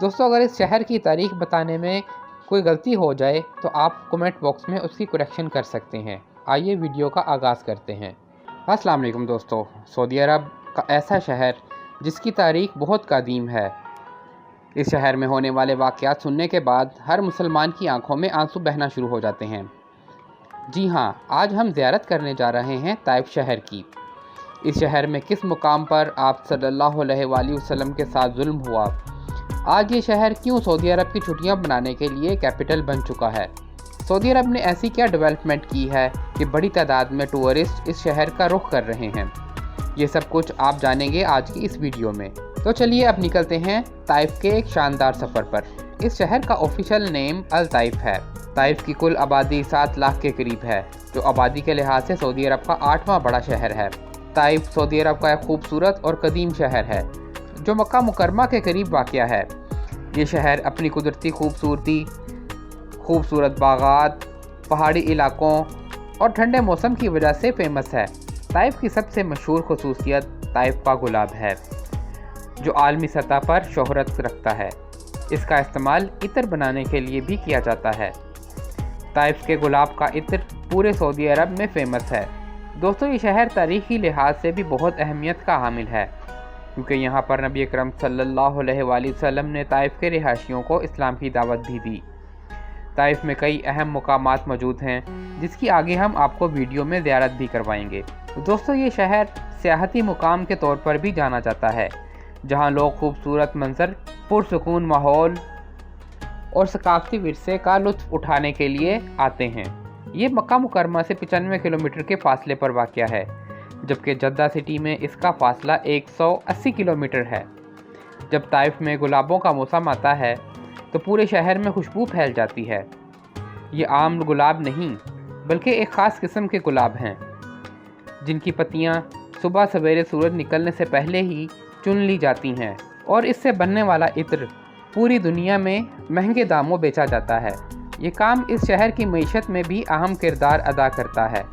दोस्तों अगर इस शहर की तारीख बताने में कोई गलती हो जाए तो आप कमेंट बॉक्स में उसकी करेक्शन कर सकते हैं। आइए वीडियो का आगाज़ करते हैं। अस्सलाम वालेकुम दोस्तों, सऊदी अरब का ऐसा शहर जिसकी तारीख बहुत कदीम है। इस शहर में होने वाले वाक़यात सुनने के बाद हर मुसलमान की आंखों में आंसू बहना शुरू हो जाते हैं। जी हाँ, आज हम ज़ियारत करने जा रहे हैं ताइफ शहर की। इस शहर में किस मुकाम पर आप सल्लल्लाहु अलैहि वसल्लम के साथ जुल्म हुआ, आज ये शहर क्यों सऊदी अरब की छुट्टियां मनाने के लिए कैपिटल बन चुका है, सऊदी अरब ने ऐसी क्या डेवलपमेंट की है कि बड़ी तादाद में टूरिस्ट इस शहर का रुख कर रहे हैं, ये सब कुछ आप जानेंगे आज की इस वीडियो में। तो चलिए अब निकलते हैं ताइफ के एक शानदार सफ़र पर। इस शहर का ऑफिशियल नेम अल ताइफ है। ताइफ की कुल आबादी 7 लाख के करीब है, जो आबादी के लिहाज से सऊदी अरब का 8वां बड़ा शहर है। ताइफ सऊदी अरब का एक खूबसूरत और कदीम शहर है जो मक्का मुकरमा के करीब वाक़या है। ये शहर अपनी कुदरती खूबसूरती, खूबसूरत बागात, पहाड़ी इलाकों और ठंडे मौसम की वजह से फेमस है। ताइफ की सबसे मशहूर खसूसियत ताइफ का गुलाब है, जो आलमी सतह पर शोहरत रखता है। इसका इस्तेमाल इत्र बनाने के लिए भी किया जाता है। ताइफ के गुलाब का इत्र पूरे सऊदी अरब में फ़ेमस है। दोस्तों ये शहर तारीख़ी लिहाज से भी बहुत अहमियत का हामिल है, क्योंकि यहाँ पर नबी अकरम सल्लल्लाहु अलैहि वसल्लम ने ताइफ के रिहायशियों को इस्लाम की दावत भी दी। ताइफ में कई अहम मुकामात मौजूद हैं, जिसकी आगे हम आपको वीडियो में ज़ियारत भी करवाएंगे। दोस्तों ये शहर सियाहती मुकाम के तौर पर भी जाना जाता है, जहाँ लोग खूबसूरत मंजर, पुरसुकून माहौल और सकाफती विरसे का लुत्फ़ उठाने के लिए आते हैं। ये मक्का मुकरमा से 95 किलोमीटर के फासले पर वाक़या है, जबकि जद्दा सिटी में इसका फासला 180 किलोमीटर है। जब ताइफ में गुलाबों का मौसम आता है तो पूरे शहर में खुशबू फैल जाती है। ये आम गुलाब नहीं, बल्कि एक ख़ास किस्म के गुलाब हैं, जिनकी पत्तियां सुबह सवेरे सूरज निकलने से पहले ही चुन ली जाती हैं और इससे बनने वाला इत्र पूरी दुनिया में महंगे दामों बेचा जाता है। ये काम इस शहर की मईशत में भी अहम किरदार अदा करता है।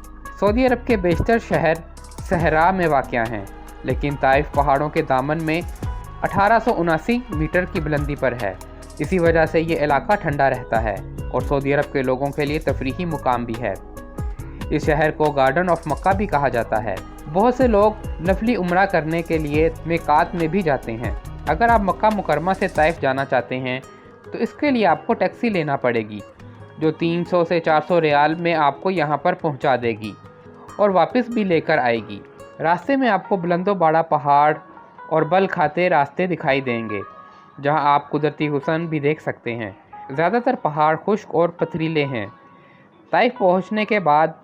सऊदी अरब के बेशतर शहर सहरा में वाक़या हैं, लेकिन ताइफ पहाड़ों के दामन में 1879 मीटर की बुलंदी पर है। इसी वजह से ये इलाका ठंडा रहता है और सऊदी अरब के लोगों के लिए तफरीही मुकाम भी है। इस शहर को गार्डन ऑफ मक्का भी कहा जाता है। बहुत से लोग नफली उम्रा करने के लिए मिकात में भी जाते हैं। अगर आप मक्का मुकरमा से ताइफ जाना चाहते हैं तो इसके लिए आपको टैक्सी लेना पड़ेगी, जो 300 से 400 रियाल में आपको यहाँ पर पहुँचा देगी और वापस भी लेकर आएगी। रास्ते में आपको बुलंदो बाड़ा पहाड़ और बल खाते रास्ते दिखाई देंगे, जहां आप कुदरती हुस्न भी देख सकते हैं। ज़्यादातर पहाड़ खुश्क और पथरीले हैं। ताइफ पहुंचने के बाद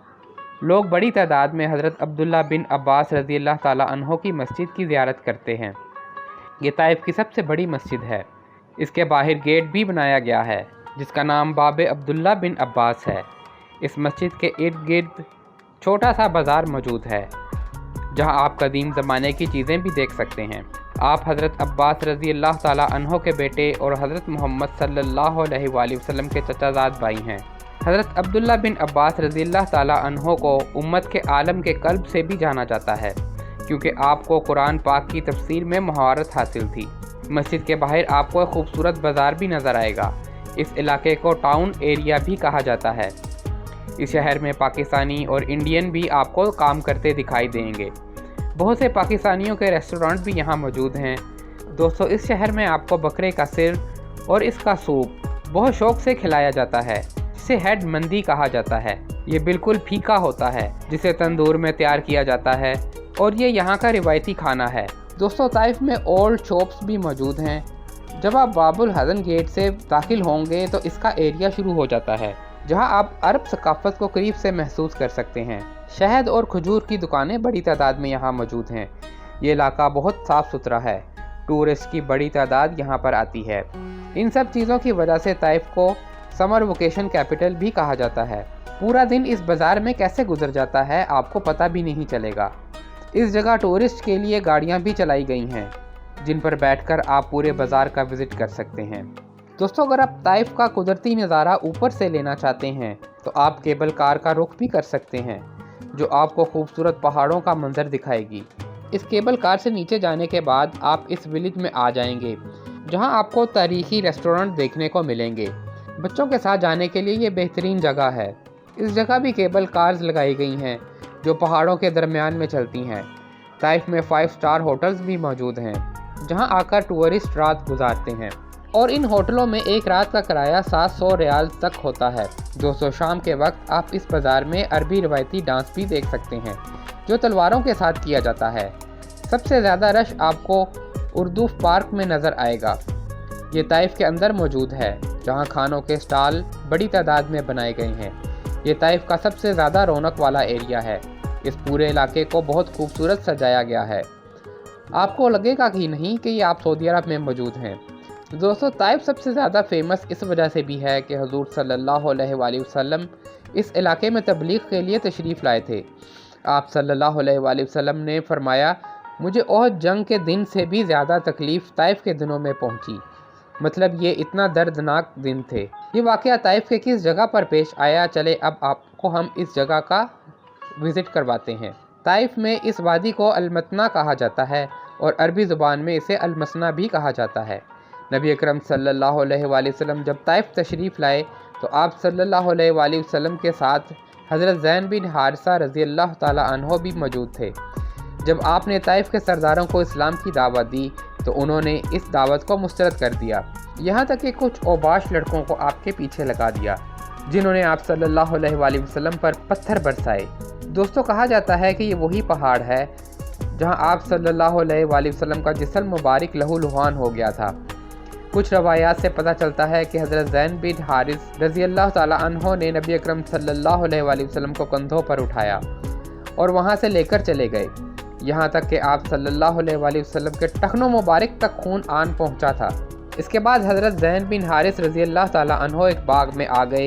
लोग बड़ी तादाद में हज़रत अब्दुल्ला बिन अब्बास रज़ी अल्लाह ताला अन्हो की मस्जिद की ज़ियारत करते हैं। ये ताइफ की सबसे बड़ी मस्जिद है। इसके बाहर गेट भी बनाया गया है, जिसका नाम बाब अब्दुल्ला बिन अब्बास है। इस मस्जिद के इर्द गिर्द छोटा सा बाज़ार मौजूद है, जहां आप कदीम ज़माने की चीज़ें भी देख सकते हैं। आप हज़रत अब्बास रज़ी अल्लाह ताला अन्हो के बेटे और हज़रत मोहम्मद सल्लल्लाहु अलैहि वसल्लम के चचाज़ाद भाई हैं। हज़रत अब्दुल्ला बिन अब्बास रज़ी अल्लाह ताला अन्हो को उम्मत के आलम के कल्ब से भी जाना जाता है, क्योंकि आपको कुरान पाक की तफसीर में महारत हासिल थी। मस्जिद के बाहर आपको एक खूबसूरत बाज़ार भी नज़र आएगा। इस इलाके को टाउन एरिया भी कहा जाता है। इस शहर में पाकिस्तानी और इंडियन भी आपको काम करते दिखाई देंगे। बहुत से पाकिस्तानियों के रेस्टोरेंट भी यहाँ मौजूद हैं। दोस्तों इस शहर में आपको बकरे का सिर और इसका सूप बहुत शौक से खिलाया जाता है, जिसे हेड मंदी कहा जाता है। ये बिल्कुल फीका होता है, जिसे तंदूर में तैयार किया जाता है और ये यहाँ का रिवायती खाना है। दोस्तों ताइफ में ओल्ड शॉप्स भी मौजूद हैं। जब आप बाबुल हज़न गेट से दाखिल होंगे तो इसका एरिया शुरू हो जाता है, जहां आप अरब सकाफत को करीब से महसूस कर सकते हैं। शहद और खजूर की दुकानें बड़ी तादाद में यहाँ मौजूद हैं। ये इलाका बहुत साफ़ सुथरा है। टूरिस्ट की बड़ी तादाद यहाँ पर आती है। इन सब चीज़ों की वजह से ताइफ को समर वेकेशन कैपिटल भी कहा जाता है। पूरा दिन इस बाज़ार में कैसे गुजर जाता है आपको पता भी नहीं चलेगा। इस जगह टूरिस्ट के लिए गाड़ियाँ भी चलाई गई हैं, जिन पर बैठकर आप पूरे बाज़ार का विज़िट कर सकते हैं। दोस्तों अगर आप ताइफ का कुदरती नज़ारा ऊपर से लेना चाहते हैं तो आप केबल कार का रुख भी कर सकते हैं, जो आपको खूबसूरत पहाड़ों का मंजर दिखाएगी। इस केबल कार से नीचे जाने के बाद आप इस विलेज में आ जाएंगे, जहां आपको तारीखी रेस्टोरेंट देखने को मिलेंगे। बच्चों के साथ जाने के लिए ये बेहतरीन जगह है। इस जगह भी केबल कार्स लगाई गई हैं जो पहाड़ों के दरमियान में चलती हैं। ताइफ में 5 स्टार होटल्स भी मौजूद हैं जहां आकर टूरिस्ट रात गुजारते हैं, और इन होटलों में एक रात का किराया 700 रियाल तक होता है। दोस्तों, शाम के वक्त आप इस बाज़ार में अरबी रवायती डांस भी देख सकते हैं जो तलवारों के साथ किया जाता है। सबसे ज़्यादा रश आपको उर्दूफ पार्क में नज़र आएगा। ये ताइफ के अंदर मौजूद है जहां खानों के स्टॉल बड़ी तादाद में बनाए गए हैं। ये ताइफ का सबसे ज़्यादा रौनक वाला एरिया है। इस पूरे इलाके को बहुत खूबसूरत सजाया गया है। आपको लगेगा कि नहीं कि ये आप सऊदी अरब में मौजूद हैं। दोस्तों, ताइफ सबसे ज़्यादा फेमस इस वजह से भी है कि हुज़ूर सल्लल्लाहु अलैहि वसल्लम इस इलाके में तबलीग के लिए तशरीफ़ लाए थे। आप सल्लल्लाहु अलैहि वसल्लम ने फरमाया, मुझे ओहद जंग के दिन से भी ज़्यादा तकलीफ़ ताइफ के दिनों में पहुंची। मतलब ये इतना दर्दनाक दिन थे। ये वाक़या ताइफ के किस जगह पर पेश आया, चले अब आपको हम इस जगह का विज़िट करवाते हैं। ताइफ में इस वादी को अलमतना कहा जाता है और अरबी ज़ुबान में इसे अलमसना भी कहा जाता है। नबी अकरम सल्लल्लाहु अलैहि वसल्लम जब ताइफ तशरीफ़ लाए तो आप सल्लल्लाहु अलैहि वसल्लम के साथ हज़रत ज़ैन बिन हारिसा रज़ी अल्लाह ताला अन्हो भी मौजूद थे। जब आपने ताइफ के सरदारों को इस्लाम की दावत दी तो उन्होंने इस दावत को मुस्तरद कर दिया, यहाँ तक कि कुछ औबाश लड़कों को आपके पीछे लगा दिया जिन्होंने आप सल्लल्लाहु अलैहि वसल्लम पर पत्थर बरसाए। दोस्तों, कहा जाता है कि ये वही पहाड़ है जहाँ आप सल्लल्लाहु अलैहि वसल्लम का जिस्म मुबारक लहूलुहान हो गया था। कुछ रवायात से पता चलता है कि हज़रत ज़ैन बिन हारिस रज़ी अल्लाह ताला अन्हो ने नबी अकरम सल्लल्लाहु अलैहि वसल्लम को कंधों पर उठाया और वहाँ से लेकर चले गए, यहाँ तक कि आप सल्लल्लाहु अलैहि वसल्लम के टखनों मुबारक तक खून आन पहुँचा था। इसके बाद हज़रत ज़ैन बिन हारिस रज़ी अल्लाह ताला अन्हो एक बाग में आ गए।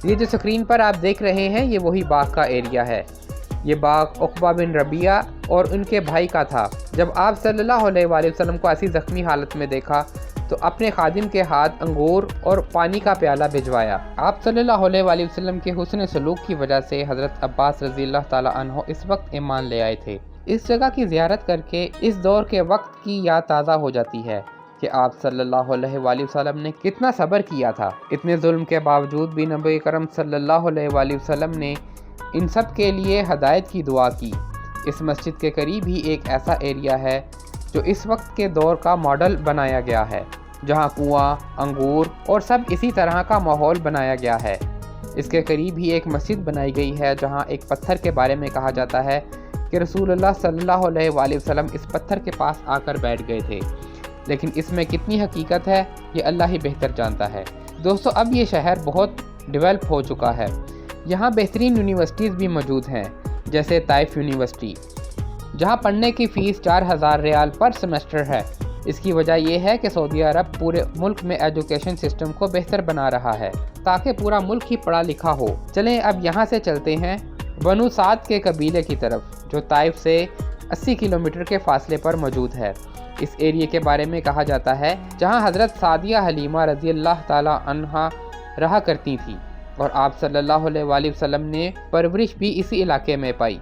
ये जो स्क्रीन पर आप देख रहे हैं ये वही बाग का एरिया है। ये बाग उक़बा बिन रबिया और उनके भाई का था। जब आप सल्लल्लाहु अलैहि वसल्लम को ऐसी ज़ख्मी हालत में देखा तो अपने खादिम के हाथ अंगूर और पानी का प्याला भिजवाया। आप सल्लल्लाहु अलैहि वसल्लम के हुस्न सलूक की वजह से हज़रत अब्बास रज़ी अल्लाह ताला अन्हो इस वक्त ईमान ले आए थे। इस जगह की ज़ियारत करके इस दौर के वक्त की याद ताज़ा हो जाती है कि आप सल्लल्लाहु अलैहि वसल्लम ने कितना सब्र किया था। इतने जुल्म के बावजूद भी नबी करम सल्लल्लाहु अलैहि वसल्लम ने इन सब के लिए हदायत की दुआ की। इस मस्जिद के करीब ही एक ऐसा एरिया है जो इस वक्त के दौर का मॉडल बनाया गया है, जहाँ कुआं, अंगूर और सब इसी तरह का माहौल बनाया गया है। इसके करीब ही एक मस्जिद बनाई गई है जहाँ एक पत्थर के बारे में कहा जाता है कि रसूलुल्लाह सल्लल्लाहु अलैहि वसल्लम इस पत्थर के पास आकर बैठ गए थे, लेकिन इसमें कितनी हकीकत है ये अल्लाह ही बेहतर जानता है। दोस्तों, अब ये शहर बहुत डेवलप हो चुका है। यहाँ बेहतरीन यूनिवर्सिटीज़ भी मौजूद हैं, जैसे ताइफ यूनिवर्सिटी, जहाँ पढ़ने की फ़ीस 4000 रियाल पर सेमेस्टर है। इसकी वजह यह है कि सऊदी अरब पूरे मुल्क में एजुकेशन सिस्टम को बेहतर बना रहा है ताकि पूरा मुल्क ही पढ़ा लिखा हो। चलें अब यहाँ से चलते हैं बनु साद के कबीले की तरफ, जो ताइफ से 80 किलोमीटर के फासले पर मौजूद है। इस एरिया के बारे में कहा जाता है जहाँ हज़रत सादिया हलीमा रज़ी अल्लाह ताला अन्हा रहा करती थी और आप सल्लल्लाहु अलैहि वसल्लम ने परवरिश भी इसी इलाके में पाई।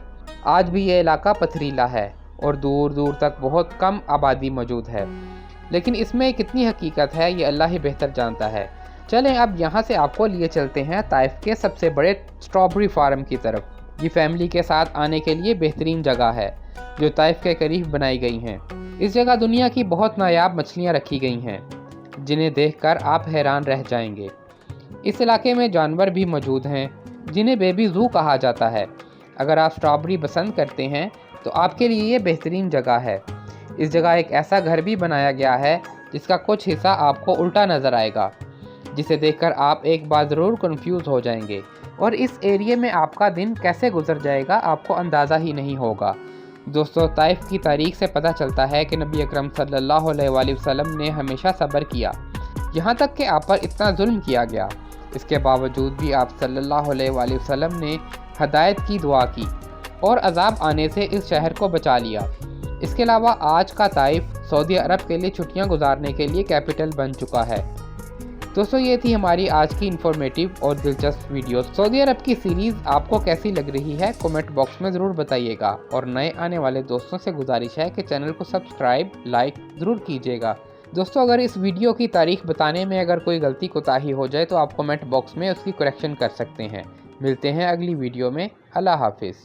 आज भी ये इलाका पथरीला है और दूर दूर तक बहुत कम आबादी मौजूद है, लेकिन इसमें कितनी हकीकत है ये अल्लाह ही बेहतर जानता है। चलें अब यहाँ से आपको लिए चलते हैं ताइफ के सबसे बड़े स्ट्रॉबेरी फार्म की तरफ। ये फैमिली के साथ आने के लिए बेहतरीन जगह है जो ताइफ के करीब बनाई गई हैं। इस जगह दुनिया की बहुत नायाब मछलियाँ रखी गई हैं जिन्हें देखकर आप हैरान रह जाएंगे। इस इलाके में जानवर भी मौजूद हैं जिन्हें बेबी ज़ू कहा जाता है। अगर आप स्ट्रॉबेरी पसंद करते हैं तो आपके लिए ये बेहतरीन जगह है। इस जगह एक ऐसा घर भी बनाया गया है जिसका कुछ हिस्सा आपको उल्टा नज़र आएगा, जिसे देखकर आप एक बार ज़रूर कंफ्यूज हो जाएंगे और इस एरिया में आपका दिन कैसे गुजर जाएगा आपको अंदाज़ा ही नहीं होगा। दोस्तों, ताइफ की तारीख से पता चलता है कि नबी अकरम सल्लल्लाहु अलैहि वसल्लम ने हमेशा सब्र किया, यहाँ तक कि आप पर इतना जुल्म किया गया। इसके बावजूद भी आप सल्लल्लाहु अलैहि वसल्लम ने हदायत की दुआ की और अजाब आने से इस शहर को बचा लिया। इसके अलावा आज का ताइफ सऊदी अरब के लिए छुट्टियां गुजारने के लिए कैपिटल बन चुका है। दोस्तों, ये थी हमारी आज की इन्फॉर्मेटिव और दिलचस्प वीडियो। सऊदी अरब की सीरीज़ आपको कैसी लग रही है कमेंट बॉक्स में ज़रूर बताइएगा और नए आने वाले दोस्तों से गुजारिश है कि चैनल को सब्सक्राइब लाइक ज़रूर कीजिएगा दोस्तों अगर इस वीडियो की तारीख बताने में अगर कोई गलती कोताही हो जाए तो आप कमेंट बॉक्स में उसकी करेक्शन कर सकते हैं। मिलते हैं अगली वीडियो में। अल्लाह हाफिज़।